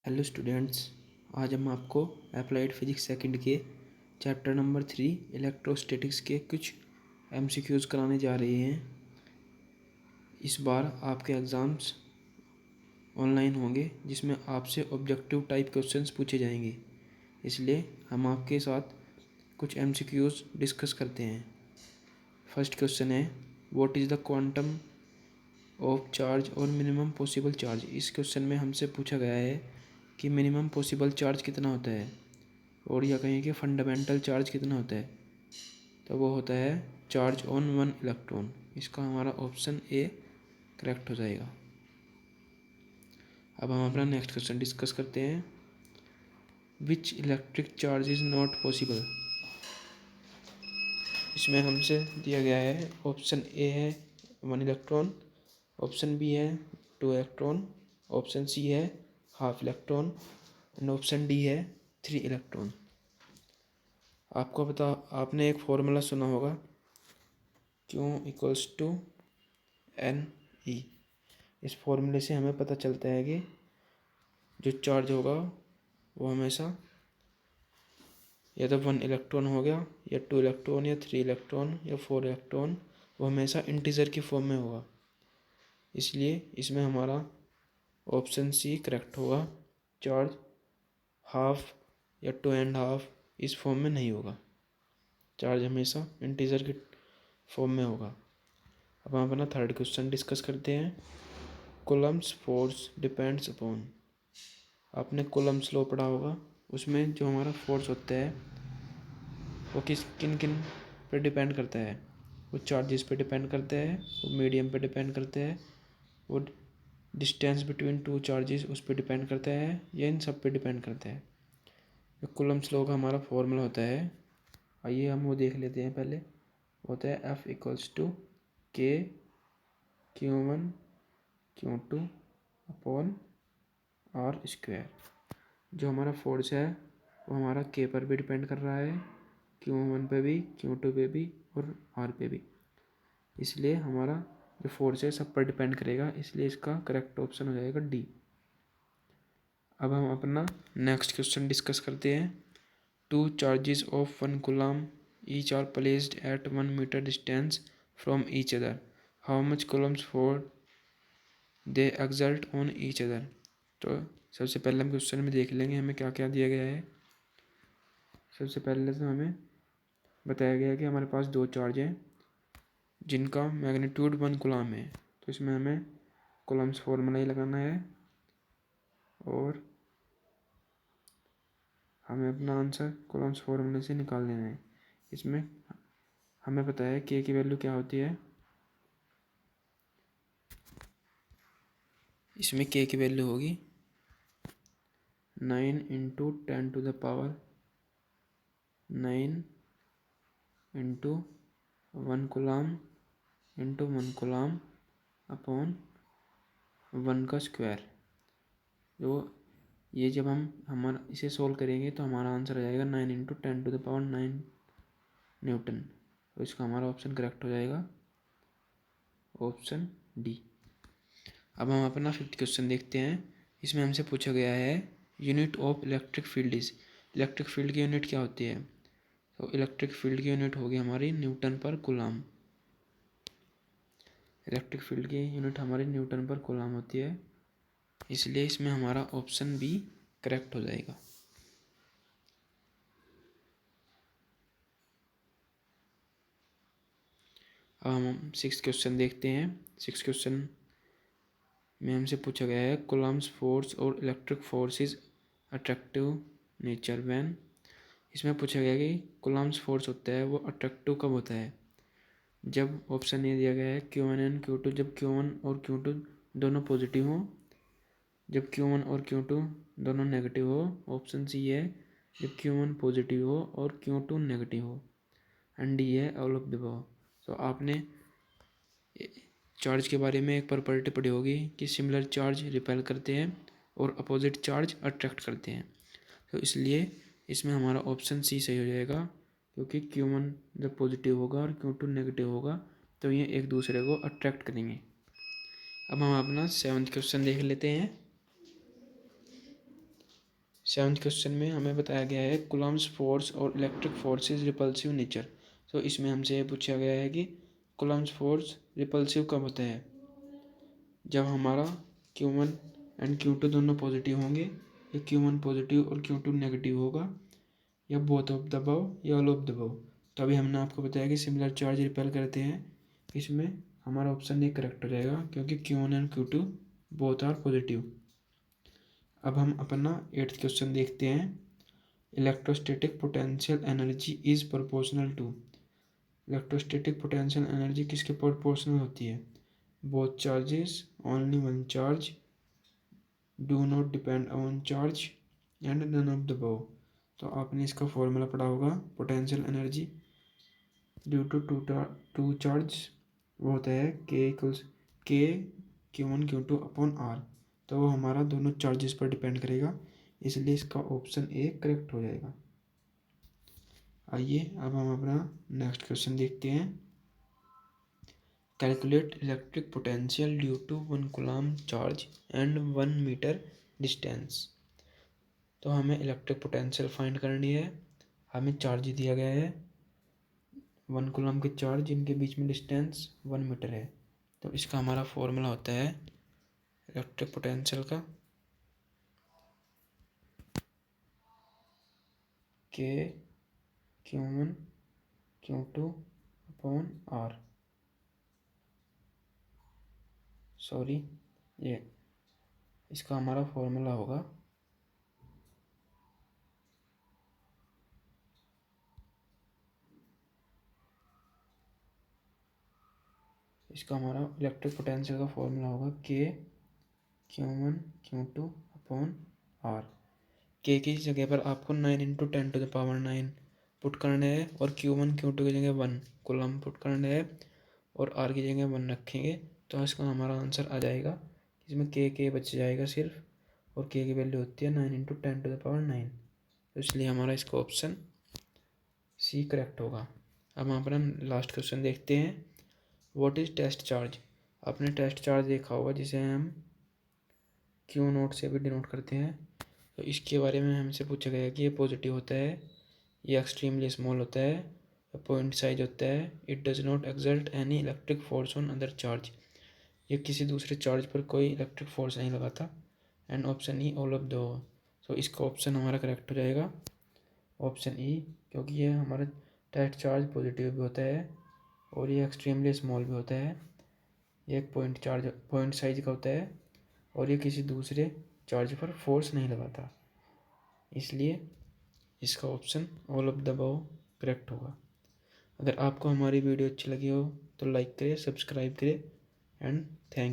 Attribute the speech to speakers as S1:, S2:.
S1: Hello students, आज हम आपको अप्लाइड फिजिक्स सेकंड के चैप्टर नंबर 3 इलेक्ट्रोस्टैटिक्स के कुछ एमसीक्यूज़ कराने जा रहे हैं। इस बार आपके एग्ज़ाम्स ऑनलाइन होंगे जिसमें आपसे ऑब्जेक्टिव टाइप क्वेश्चंस पूछे जाएंगे, इसलिए हम आपके साथ कुछ एमसीक्यूज़ डिस्कस करते हैं। फर्स्ट क्वेश्चन है, what is the quantum of charge और मिनिमम पॉसिबल चार्ज। इस क्वेश्चन में हमसे पूछा गया है कि मिनिमम पॉसिबल चार्ज कितना होता है और या कहें कि फंडामेंटल चार्ज कितना होता है, तो वो होता है चार्ज ऑन 1 इलेक्ट्रॉन। इसका हमारा ऑप्शन ए करेक्ट हो जाएगा। अब हम अपना नेक्स्ट क्वेश्चन डिस्कस करते हैं। विच electric charge is not possible. इसमें हमसे दिया गया है ऑप्शन ए है 1 इलेक्ट्रॉन, ऑप्शन बी है 2 इलेक्ट्रॉन, ऑप्शन सी है half electron and option D है 3 इलेक्ट्रॉन। आपने एक फॉर्मूला सुना होगा, Q equals to N E. इस फॉर्मूले से हमें पता चलता है कि जो चार्ज होगा वो हमेशा या तो 1 इलेक्ट्रॉन हो गया या 2 इलेक्ट्रॉन या 3 इलेक्ट्रॉन या 4 इलेक्ट्रॉन, वो हमेशा इंटीजर की फॉर्म में होगा। इसलिए इसमें हमारा ऑप्शन सी करेक्ट होगा। चार्ज हाफ या 2.5 इस फॉर्म में नहीं होगा, चार्ज हमेशा इंटीजर की फॉर्म में होगा। अब हम अपना थर्ड क्वेश्चन डिस्कस करते हैं। Coulomb's force depends upon. आपने कूलम्ब्स लॉ पढ़ा होगा, उसमें जो हमारा फोर्स होता है वो किन किन पे डिपेंड करता है। वो चार्जेस पे डिपेंड करता है, वो मीडियम पे डिपेंड करता है, वो डिस्टेंस बिटवीन टू चार्जेस उस पर डिपेंड करता है, या इन सब पे डिपेंड करता है। जो कूलम्ब्स लॉ का हमारा फॉर्मूला होता है, आइए हम वो देख लेते हैं। पहले होता है F इक्वल्स टू के Q1 Q2 upon are square. जो हमारा फोर्स है वो हमारा के पर भी डिपेंड कर रहा है, Q1 पे भी, Q2 पे भी और आर पे भी। इसलिए हमारा जो फोर्स है सब पर डिपेंड करेगा, इसलिए इसका करेक्ट ऑप्शन हो जाएगा डी। अब हम अपना नेक्स्ट क्वेश्चन डिस्कस करते हैं। 2 charges of 1 coulomb each are placed at 1 metre distance from each other, how much coulombs for they exert on each other. तो सबसे पहले हम क्वेश्चन में देख लेंगे हमें क्या क्या दिया गया है। सबसे पहले तो हमें बताया गया है कि हमारे पास 2 चार्ज हैं जिनका मैग्नीट्यूड 1 कूलम है, तो इसमें हमें कूलम्स फॉर्मूला ही लगाना है और हमें अपना आंसर कूलम्स फॉर्मूले से निकाल लेना है। इसमें हमें पता है के की वैल्यू क्या होती है। इसमें के की वैल्यू होगी 9 into 10⁻9 into 1 coulomb into 1 coulomb upon 1 का स्क्वायर। जो ये जब हम हमारा इसे सोल्व करेंगे तो हमारा आंसर आ जाएगा 9 इंटू 10⁻9 न्यूटन। तो इसका हमारा ऑप्शन करेक्ट हो जाएगा ऑप्शन डी। अब हम अपना फिफ्थ क्वेश्चन देखते हैं। इसमें हमसे पूछा गया है unit of electric field is. Electric field की यूनिट क्या होती है, तो इलेक्ट्रिक फील्ड की यूनिट होगी हमारी न्यूटन पर कूलम। इलेक्ट्रिक फील्ड की यूनिट हमारी न्यूटन पर कूलम होती है, इसलिए इसमें हमारा ऑप्शन बी करेक्ट हो जाएगा। अब हम सिक्स क्वेश्चन देखते हैं। सिक्स क्वेश्चन में हमसे पूछा गया है कूलम्स फोर्स और electric force is attractive nature when. इसमें पूछा गया कि कूलम्स फोर्स होता है वो अट्रैक्टिव कब होता है, जब ऑप्शन ए दिया गया है Q1 एंड Q2, जब Q1 और Q2 दोनों पॉजिटिव हो, जब Q1 और Q2 दोनों नेगेटिव हो, ऑप्शन सी है जब Q1 पॉजिटिव हो और Q2 नेगेटिव हो, एंड डी है ऑल ऑफ द अबव। तो आपने चार्ज के बारे में एक प्रॉपर्टी पढ़ी होगी कि सिमिलर चार्ज रिपेल करते हैं और अपोजिट चार्ज अट्रैक्ट करते हैं। तो इसलिए इसमें हमारा ऑप्शन सी सही हो जाएगा, क्योंकि Q1 जब पॉजिटिव होगा और Q2 नेगेटिव होगा तो ये एक दूसरे को अट्रैक्ट करेंगे। अब हम अपना सेवन्थ क्वेश्चन देख लेते हैं। 7th क्वेश्चन में हमें बताया गया है कूलम्ब्स फोर्स और इलेक्ट्रिक फोर्सेस रिपल्सिव नेचर। तो इसमें हमसे ये पूछा गया है कि कूलम्ब्स फोर्स रिपल्सिव कब होता है, जब हमारा Q1 एंड Q2 दोनों पॉजिटिव होंगे, या Q1 पॉजिटिव और Q2 नेगेटिव होगा, या बोथ ऑफ द अबव या ऑल ऑफ द अबव। तो अभी हमने आपको बताया कि सिमिलर चार्ज रिपेल करते हैं। इसमें हमारा ऑप्शन ए करेक्ट हो जाएगा क्योंकि Q1 and Q2 both are positive. अब हम अपना 8th क्वेश्चन देखते हैं। Electrostatic potential energy is proportional to. Electrostatic potential energy किसके प्रोपोर्शनल होती है? Both charges, only one charge, do not depend on charge and none of the above. तो आपने इसका फॉर्मूला पढ़ा होगा। Potential energy due to two charge वो होता है के Q1 Q2 अपॉन आर। तो वो हमारा दोनों चार्जेस पर डिपेंड करेगा, इसलिए इसका ऑप्शन ए करेक्ट हो जाएगा। आइए अब हम अपना नेक्स्ट क्वेश्चन देखते हैं। Calculate electric potential due to 1 coulomb charge and 1 metre distance. तो हमें इलेक्ट्रिक पोटेंशियल फाइंड करनी है। हमें चार्ज दिया गया है 1 कूलम्ब के चार्ज, इनके बीच में डिस्टेंस 1 मीटर है। तो इसका हमारा फॉर्मूला होता है इलेक्ट्रिक पोटेंशियल का के Q1 Q2 upon are. Sorry, ये इसका हमारा फॉर्मूला होगा इलेक्ट्रिक पोटेंशियल का फॉर्मूला होगा के Q1 Q2 अपॉन आर। के की जगह पर आपको 9 × 10⁻⁹ पुट करने हैं और Q1 Q2 की जगह 1 कूलम्ब पुट करने हैं और आर की जगह 1 रखेंगे। तो इसका हमारा आंसर आ जाएगा। इसमें के बच जाएगा सिर्फ, और के की वैल्यू होती है 9 × 10⁻⁹। तो इसलिए हमारा इसका ऑप्शन सी करेक्ट होगा। अब हम अपना लास्ट क्वेश्चन देखते हैं। What is test charge. आपने टेस्ट चार्ज देखा होगा, जिसे हम Q0 से भी डिनोट करते हैं। तो इसके बारे में हमसे पूछा गया कि ये पॉजिटिव होता है, ये एक्सट्रीमली स्मॉल होता है, पॉइंट साइज होता है, it does not exert any electric force on other charge. ये किसी दूसरे चार्ज पर कोई इलेक्ट्रिक फोर्स नहीं लगाता। And option E all of the. तो इसका ऑप्शन हमारा करेक्ट हो जाएगा, ऑप्शन ई, क्योंकि ये हमारा टेस्ट चार्ज पॉजिटिव भी होता है और ये एक्सट्रीमली स्मॉल भी होता है। ये एक पॉइंट साइज का होता है और ये किसी दूसरे चार्ज पर फोर्स नहीं लगाता, इसलिए इसका option all of the above correct होगा। अगर आपको हमारी वीडियो अच्छी लगी हो तो लाइक करें, सब्सक्राइब करें एंड थैंक